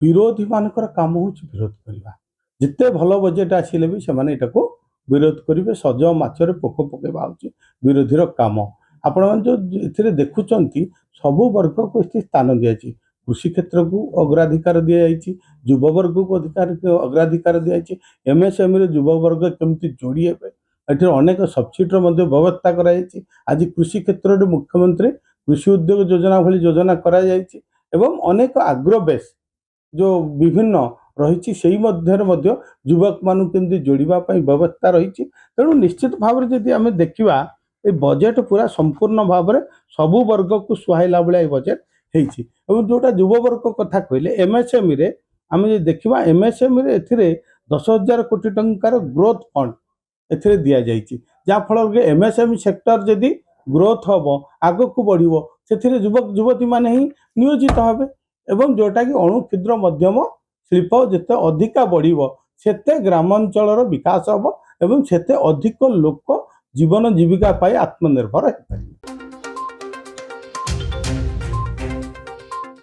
ବିରୋଧୀ ମାନଙ୍କର କାମ ହେଉଛି ବିରୋଧ କରିବା। ଯେତେ ଭଲ ବଜେଟ୍ ଆସିଲେ ବି ସେମାନେ ଏଟାକୁ ବିରୋଧ କରିବେ। ସଜ ମାଛରେ ପୋକ ପକାଇବା ହେଉଛି ବିରୋଧୀର କାମ। ଆପଣମାନେ ଯେଉଁ ଏଥିରେ ଦେଖୁଛନ୍ତି ସବୁ ବର୍ଗକୁ ଏଠି ସ୍ଥାନ ଦିଆଯାଇଛି। କୃଷି କ୍ଷେତ୍ରକୁ ଅଗ୍ରାଧିକାର ଦିଆଯାଇଛି, ଯୁବବର୍ଗକୁ ଅଗ୍ରାଧିକାର ଦିଆଯାଇଛି। ଏମ୍ଏସ୍ଏମ୍ଇରେ ଯୁବବର୍ଗ କେମିତି ଯୋଡ଼ି ହେବେ ଏଠି ଅନେକ ସବସିଡିର ମଧ୍ୟ ବ୍ୟବସ୍ଥା କରାଯାଇଛି। ଆଜି କୃଷି କ୍ଷେତ୍ରରେ ମୁଖ୍ୟମନ୍ତ୍ରୀ କୃଷି ଉଦ୍ୟୋଗ ଯୋଜନା ଭଳି ଯୋଜନା କରାଯାଇଛି ଏବଂ ଅନେକ ଆଗ୍ରୋବେସ୍ ଯେଉଁ ବିଭିନ୍ନ ରହିଛି ସେହି ମଧ୍ୟରେ ମଧ୍ୟ ଯୁବକମାନଙ୍କୁ କେମିତି ଯୋଡ଼ିବା ପାଇଁ ବ୍ୟବସ୍ଥା ରହିଛି। ତେଣୁ ନିଶ୍ଚିତ ଭାବରେ ଯଦି ଆମେ ଦେଖିବା ଏ ବଜେଟ୍ ପୁରା ସମ୍ପୂର୍ଣ୍ଣ ଭାବରେ ସବୁ ବର୍ଗକୁ ସୁହାଇଲା ଭଳିଆ ଏ ବଜେଟ୍ ହେଇଛି। ଏବଂ ଯେଉଁଟା ଯୁବବର୍ଗ କଥା କହିଲେ ଏମ୍ଏସ୍ଏମ୍ଇରେ ଆମେ ଯଦି ଦେଖିବା ଏମ୍ଏସ୍ଏମ୍ଇରେ ଏଥିରେ 10,000 କୋଟି ଟଙ୍କାର ଗ୍ରୋଥ୍ ଫଣ୍ଡ ଏଥିରେ ଦିଆଯାଇଛି, ଯାହାଫଳରେ ଏମ୍ଏସ୍ଏମ୍ଇ ସେକ୍ଟର ଯଦି ଗ୍ରୋଥ୍ ହେବ ଆଗକୁ ବଢ଼ିବ ସେଥିରେ ଯୁବକ ଯୁବତୀମାନେ ହିଁ ନିୟୋଜିତ ହେବେ। ଏବଂ ଯେଉଁଟାକି ଅଣୁ କ୍ଷୁଦ୍ର ମଧ୍ୟମ ଶିଳ୍ପ ଯେତେ ଅଧିକା ବଢ଼ିବ ସେତେ ଗ୍ରାମାଞ୍ଚଳର ବିକାଶ ହେବ ଏବଂ ସେତେ ଅଧିକ ଲୋକ ଜୀବନ ଜୀବିକା ପାଇ ଆତ୍ମନିର୍ଭର ହେବେ।